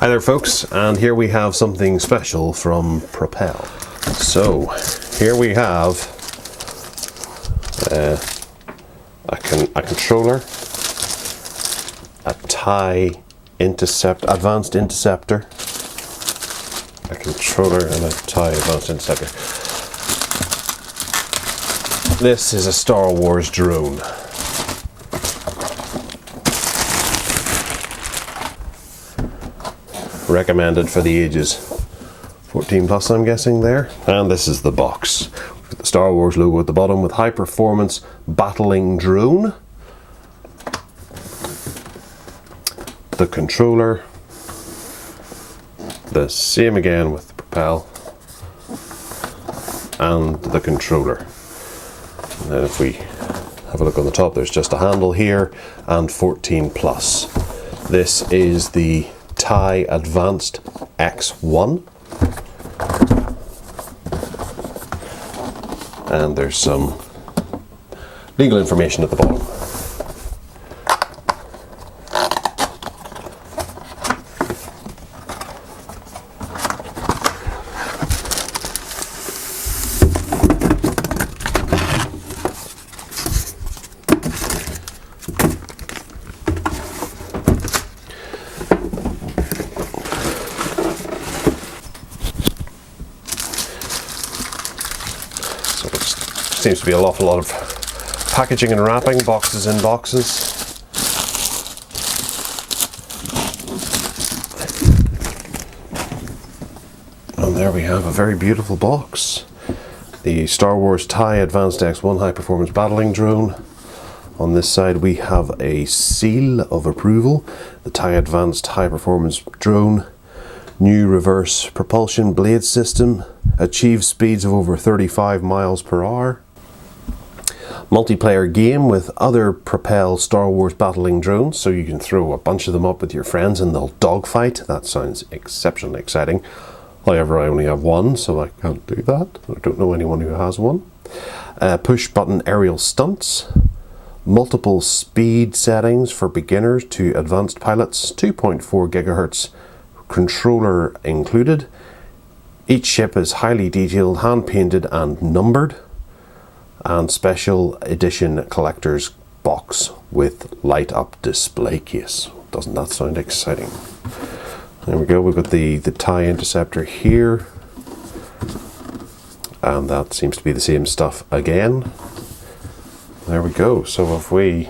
Hi there folks, and here we have something special from Propel. So here we have a controller, a TIE Advanced Interceptor, a controller and a TIE Advanced Interceptor. This is a Star Wars drone. Recommended for the ages 14 plus, I'm guessing there. And this is the box with the Star Wars logo at the bottom with high performance battling drone, the controller, the same again with the Propel, and the controller. And then if we have a look on the top, there's just a handle here and 14 plus. This is the TIE Advanced X1, and there's some legal information at the bottom. Seems to be an awful lot of packaging and wrapping, boxes in boxes. And there we have a very beautiful box. The Star Wars TIE Advanced X1 High Performance Battling Drone. On this side we have a seal of approval. The TIE Advanced High Performance Drone. New reverse propulsion blade system. Achieves speeds of over 35 miles per hour. Multiplayer game with other Propel Star Wars battling drones, so you can throw a bunch of them up with your friends and they'll dogfight. That sounds exceptionally exciting. However, I only have one, so I can't do that. I don't know anyone who has one. Push button aerial stunts. Multiple speed settings for beginners to advanced pilots. 2.4 gigahertz controller included. Each ship is highly detailed, hand painted and numbered. And special edition collector's box with light up display case. Doesn't that sound exciting? There we go, we've got the TIE Interceptor here, and that seems to be the same stuff again. There we go. So if we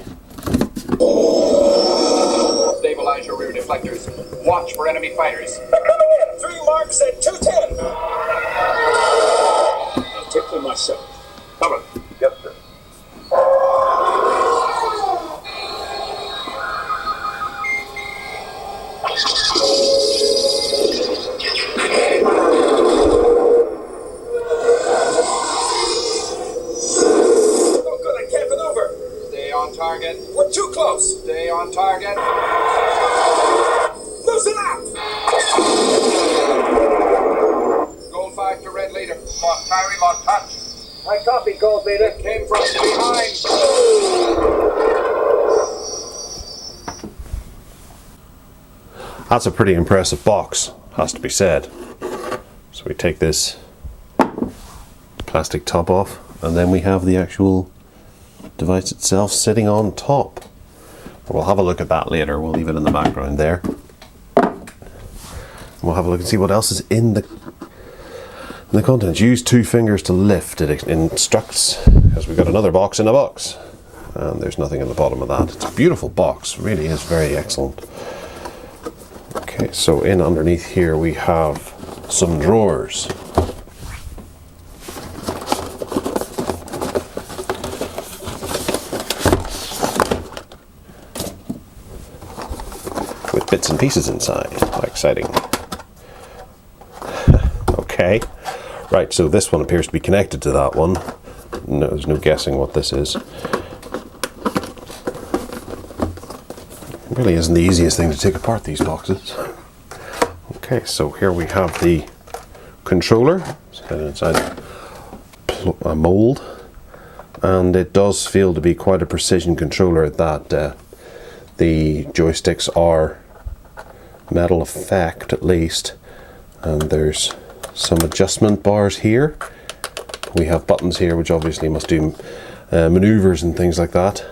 stabilize your rear deflectors, watch for enemy fighters. Coming in, 3 marks at 210. I'll take them myself. Cover. Yes, sir. No good, I can't maneuver. Stay on target. We're too close. Stay on target. Loosen up. Gold 5 to red leader. Lock Tyree, lock touch. I copy, Gold Vader. It came from behind. That's a pretty impressive box, has to be said. So we take this plastic top off, and then we have the actual device itself sitting on top. We'll have a look at that later. We'll leave it in the background there. We'll have a look and see what else is in the contents. Use 2 fingers to lift, it instructs, because we've got another box in a box. And there's nothing in the bottom of that. It's a beautiful box, really is very excellent. Okay, so in underneath here we have some drawers. With bits and pieces inside. How exciting. Okay. Right, so this one appears to be connected to that one. No, there's no guessing what this is. It really isn't the easiest thing to take apart, these boxes. Okay, so here we have the controller. It's inside a mold. And it does feel to be quite a precision controller that the joysticks are metal effect at least. And there's some adjustment bars here. We have buttons here which obviously must do manoeuvres and things like that.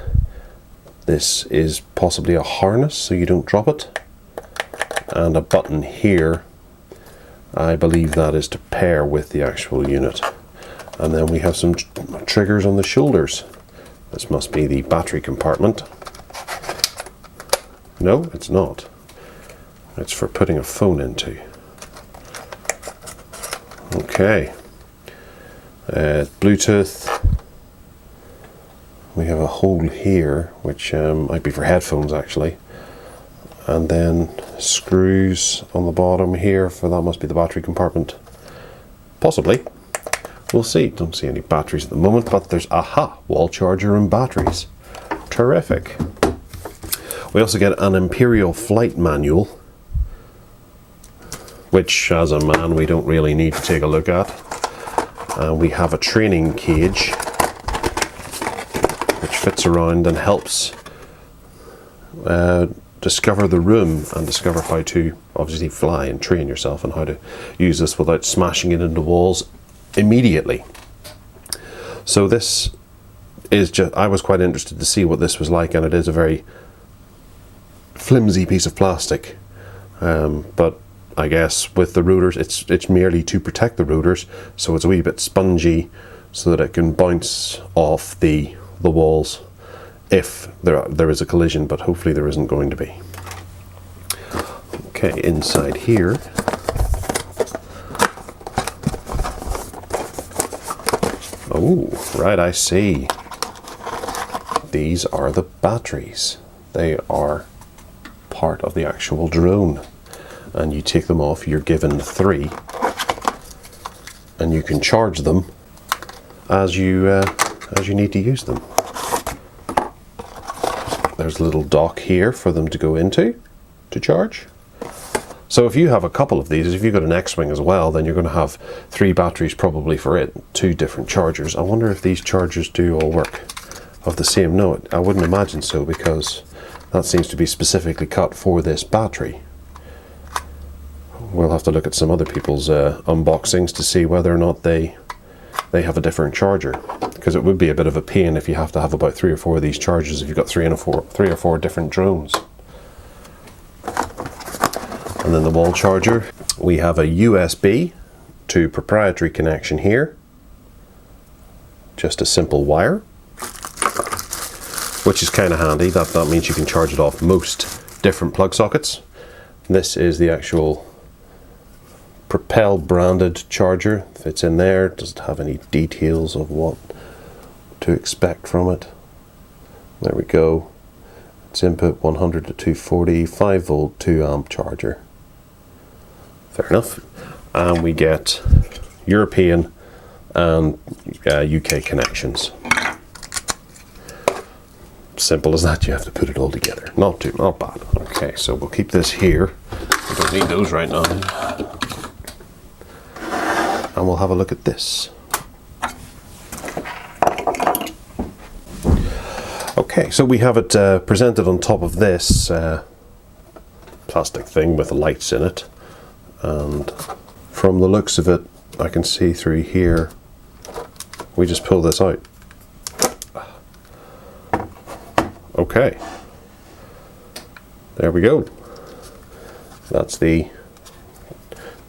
This is possibly a harness so you don't drop it. And a button here, I believe that is to pair with the actual unit. And then we have some triggers on the shoulders. This must be the battery compartment. No, it's not. It's for putting a phone into. Okay. Bluetooth. We have a hole here, which might be for headphones actually. And then screws on the bottom here, for that must be the battery compartment. Possibly. We'll see. Don't see any batteries at the moment, but there's, aha, wall charger and batteries. Terrific. We also get an Imperial flight manual, which as a man we don't really need to take a look at. We have a training cage which fits around and helps discover the room and discover how to obviously fly and train yourself and how to use this without smashing it into walls immediately. So this is just, I was quite interested to see what this was like, and it is a very flimsy piece of plastic, but I guess with the rotors it's merely to protect the rotors, so it's a wee bit spongy so that it can bounce off the walls if there is a collision, but hopefully there isn't going to be. Okay, inside here oh, right, I see. These are the batteries. They are part of the actual drone. And you take them off, you're given 3. And you can charge them as you need to use them. There's a little dock here for them to go into to charge. So if you have a couple of these, if you've got an X-wing as well, then you're going to have 3 batteries probably for it, 2 different chargers. I wonder if these chargers do all work of the same note. I wouldn't imagine so, because that seems to be specifically cut for this battery. We'll have to look at some other people's unboxings to see whether or not they have a different charger, because it would be a bit of a pain if you have to have about 3 or 4 of these chargers if you've got 3 or 4 different drones. And then the wall charger, we have a USB to proprietary connection here, just a simple wire, which is kind of handy. That means you can charge it off most different plug sockets. This is the actual Propel branded charger. Fits in there. Doesn't have any details of what to expect from it. There we go. It's input 100 to 240, 5 volt, 2 amp charger. Fair enough. And we get European and UK connections. Simple as that. You have to put it all together. Not bad. Okay, so we'll keep this here. We don't need those right now. And we'll have a look at this. Okay, so we have it presented on top of this plastic thing with lights in it, and from the looks of it I can see through here. We just pull this out. Okay, there we go. That's the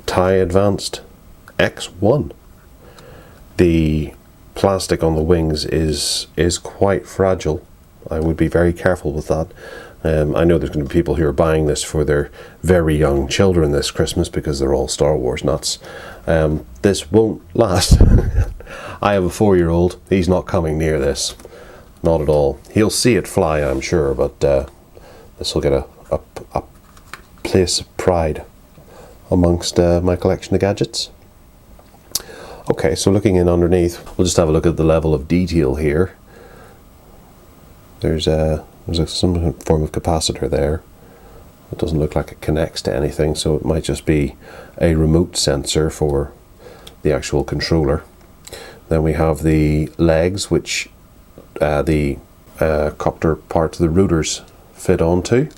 TIE Advanced X1. The plastic on the wings is quite fragile. I would be very careful with that. I know there's going to be people who are buying this for their very young children this Christmas because they're all Star Wars nuts. This won't last. I have a 4-year-old. He's not coming near this. Not at all. He'll see it fly, I'm sure, but this will get a place of pride amongst my collection of gadgets. Okay, so looking in underneath, we'll just have a look at the level of detail here. There's some form of capacitor there. It doesn't look like it connects to anything, so it might just be a remote sensor for the actual controller. Then we have the legs, which the copter parts of the rotors fit onto.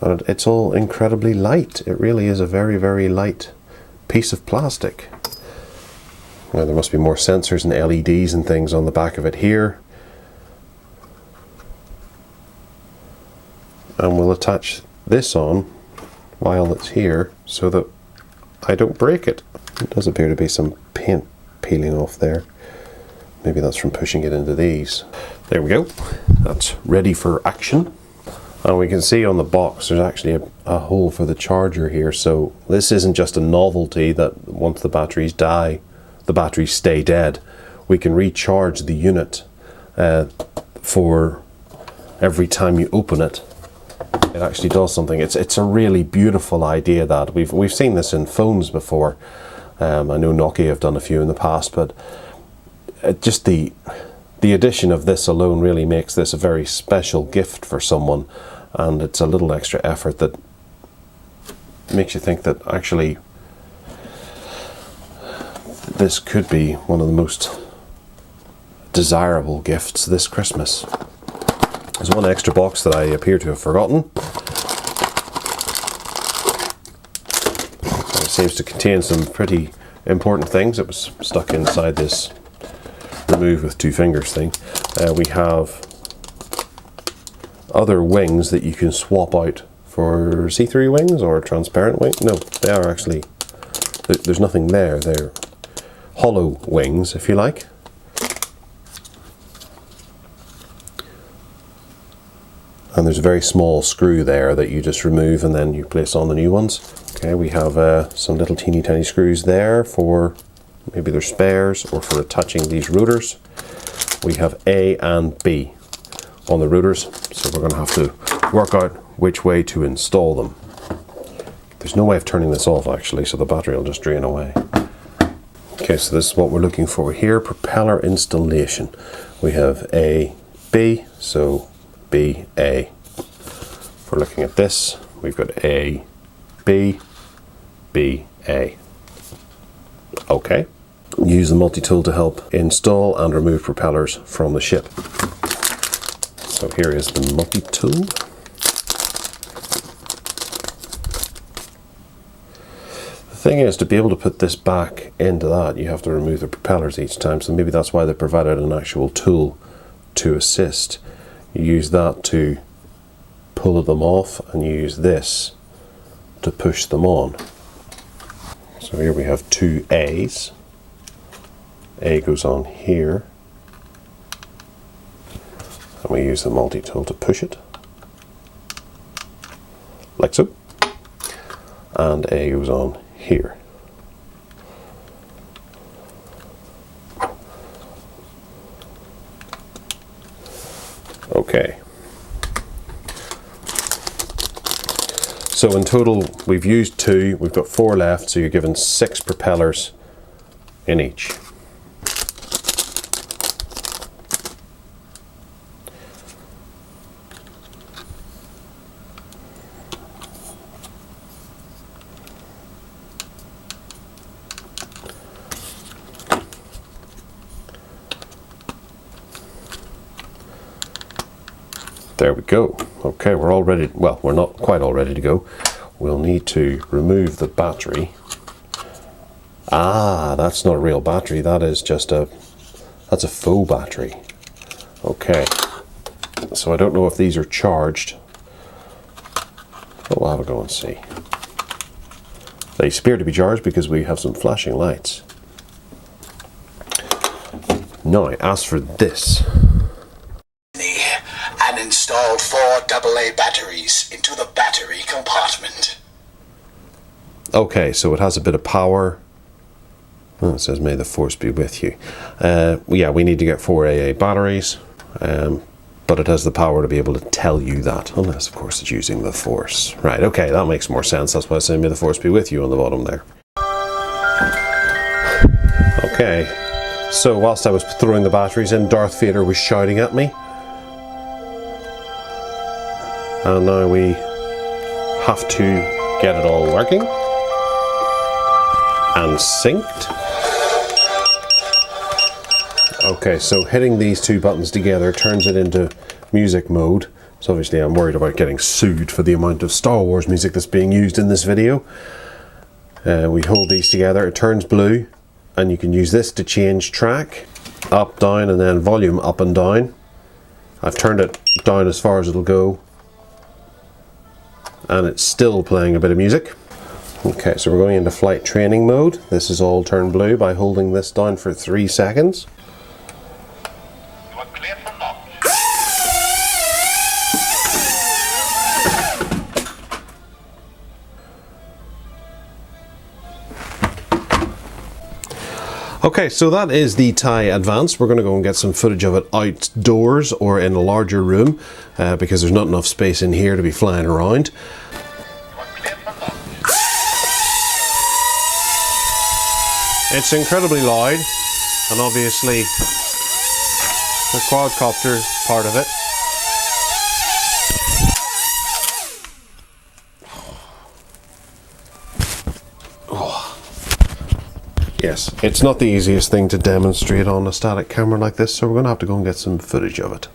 And it's all incredibly light. It really is a very, very light piece of plastic. Now, there must be more sensors and LEDs and things on the back of it here. And we'll attach this on while it's here so that I don't break it. It does appear to be some paint peeling off there. Maybe that's from pushing it into these. There we go. That's ready for action. And we can see on the box there's actually a hole for the charger here. So this isn't just a novelty that once the batteries die, the batteries stay dead. We can recharge the unit for every time you open it. It actually does something. It's a really beautiful idea. That we've seen this in phones before. I know Nokia have done a few in the past, but just the addition of this alone really makes this a very special gift for someone, and it's a little extra effort that makes you think that actually this could be one of the most desirable gifts this Christmas. There's one extra box that I appear to have forgotten. It seems to contain some pretty important things. It was stuck inside this remove with two fingers thing. We have other wings that you can swap out for see-through wings or transparent wings. No, they are actually, there's nothing there. They're hollow wings, if you like. And there's a very small screw there that you just remove and then you place on the new ones. Okay, we have some little teeny tiny screws there for maybe they're spares or for attaching these rotors. We have A and B on the rotors, so we're going to have to work out which way to install them. There's no way of turning this off actually, so the battery will just drain away. Okay, so this is what we're looking for here, propeller installation. We have A, B, so B, A. If we're looking at this, we've got A, B, B, A. Okay. Use the multi-tool to help install and remove propellers from the ship. So here is the multi-tool. The thing is, to be able to put this back into that, you have to remove the propellers each time, so maybe that's why they provided an actual tool to assist. You use that to pull them off and you use this to push them on. So here we have two A's. A goes on here, and we use the multi-tool to push it, like so, and A goes on here. Okay. So in total we've used 2, we've got 4 left, so you're given 6 propellers in each. There we go. Okay, we're all ready. Well, we're not quite all ready to go. We'll need to remove the battery. Ah, that's not a real battery. That is just that's a faux battery. Okay. So I don't know if these are charged. But we'll have a go and see. They appear to be charged because we have some flashing lights. Now, as for this. And installed 4 AA batteries into the battery compartment. Okay, so it has a bit of power. Oh, it says, may the force be with you. Yeah, we need to get 4 AA batteries, but it has the power to be able to tell you that, unless, of course, it's using the force. Right, okay, that makes more sense. That's why I say, may the force be with you on the bottom there. Okay, so whilst I was throwing the batteries in, Darth Vader was shouting at me. And now we have to get it all working and synced. Okay, so hitting these 2 buttons together turns it into music mode. So obviously I'm worried about getting sued for the amount of Star Wars music that's being used in this video. We hold these together, it turns blue, and you can use this to change track, up, down, and then volume up and down. I've turned it down as far as it'll go, and it's still playing a bit of music. Okay, so we're going into flight training mode. This is all turned blue by holding this down for 3 seconds. You are clear for launch. Okay, so that is the TIE Advance. We're going to go and get some footage of it outdoors or in a larger room because there's not enough space in here to be flying around. You are clear for launch. It's incredibly loud, and obviously the quadcopter part of it. Yes, it's not the easiest thing to demonstrate on a static camera like this, so we're going to have to go and get some footage of it.